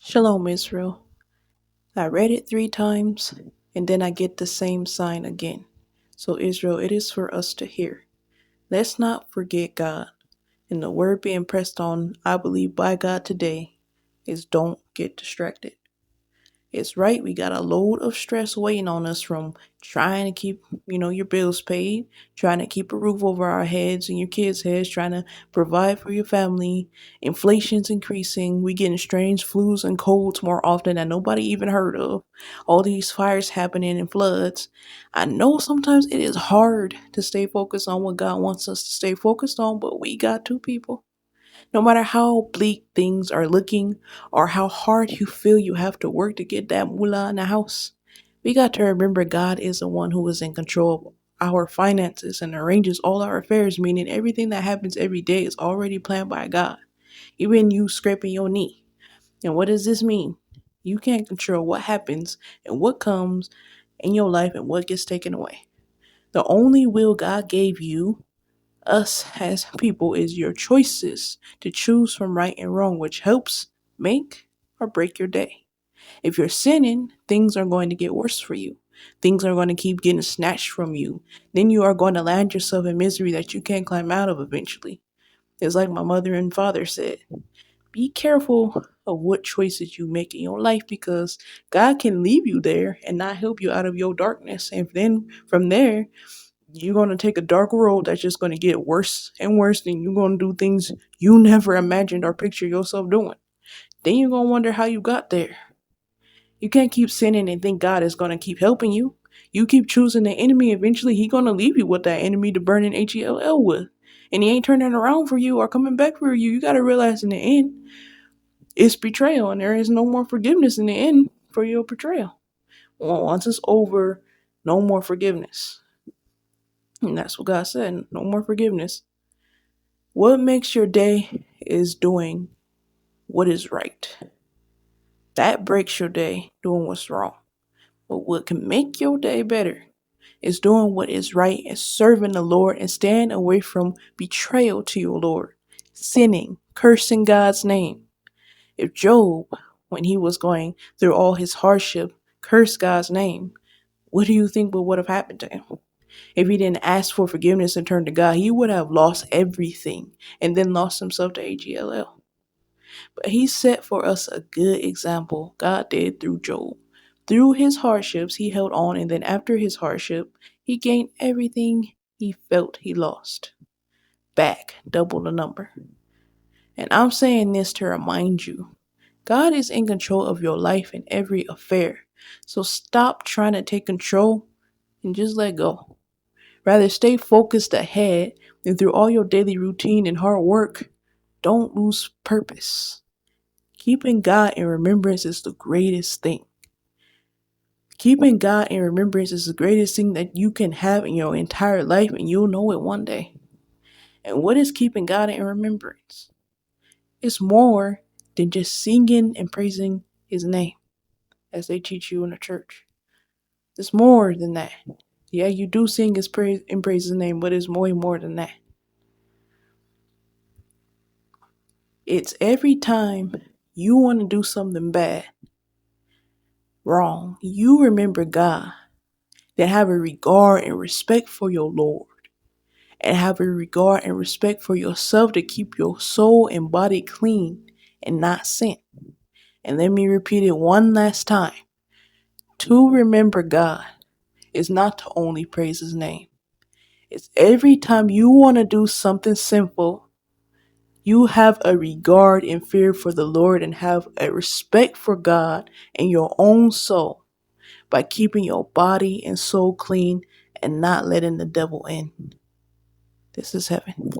Shalom, Israel. I read it 3 times, and then I get the same sign again. So, Israel, it is for us to hear. Let's not forget God. And the word being pressed on, I believe, by God today is don't get distracted. It's right, we got a load of stress waiting on us from trying to keep, your bills paid, trying to keep a roof over our heads and your kids' heads, trying to provide for your family. Inflation's increasing. We getting strange flus and colds more often than nobody even heard of. All these fires happening and floods. I know sometimes it is hard to stay focused on what God wants us to stay focused on, but we got to, people. No matter how bleak things are looking or how hard you feel you have to work to get that moolah in the house, we got to remember God is the one who is in control of our finances and arranges all our affairs, meaning everything that happens every day is already planned by God, even you scraping your knee. And what does this mean? You can't control what happens and what comes in your life and what gets taken away. The only will God gave you, us as people, is your choices to choose from right and wrong, which helps make or break your day. If you're sinning, things are going to get worse for you. Things are going to keep getting snatched from you. Then you are going to land yourself in misery that you can't climb out of eventually. It's like my mother and father said, be careful of what choices you make in your life, because God can leave you there and not help you out of your darkness. And then from there, you're going to take a dark road that's just going to get worse and worse, and you're going to do things you never imagined or picture yourself doing. Then you're going to wonder how you got there. You can't keep sinning and think God is going to keep helping you. You keep choosing the enemy, eventually He's going to leave you with that enemy to burn in HELL with. And He ain't turning around for you or coming back for you. You got to realize in the end, it's betrayal, and there is no more forgiveness in the end for your betrayal. Well, once it's over, no more forgiveness. And that's what God said, no more forgiveness. What makes your day is doing what is right. That breaks your day doing what's wrong. But what can make your day better is doing what is right and serving the Lord and staying away from betrayal to your Lord, sinning, cursing God's name. If Job, when he was going through all his hardship, cursed God's name, what do you think would have happened to him? If he didn't ask for forgiveness and turn to God, he would have lost everything and then lost himself to HELL. But he set for us a good example. God did through Job. Through his hardships, he held on, and then after his hardship, he gained everything he felt he lost. Back, double the number. And I'm saying this to remind you, God is in control of your life and every affair. So stop trying to take control and just let go. Rather, stay focused ahead, and through all your daily routine and hard work, don't lose purpose. Keeping God in remembrance is the greatest thing. Keeping God in remembrance is the greatest thing that you can have in your entire life, and you'll know it one day. And what is keeping God in remembrance? It's more than just singing and praising His name, as they teach you in the church. It's more than that. Yeah, you do sing His praise and praise His name, but it's way more than that. It's every time you want to do something bad, wrong, you remember God, then have a regard and respect for your Lord, and have a regard and respect for yourself to keep your soul and body clean and not sin. And let me repeat it one last time. To remember God is not to only praise His name. It's every time you want to do something sinful, you have a regard and fear for the Lord and have a respect for God and your own soul by keeping your body and soul clean and not letting the devil in. This is heaven.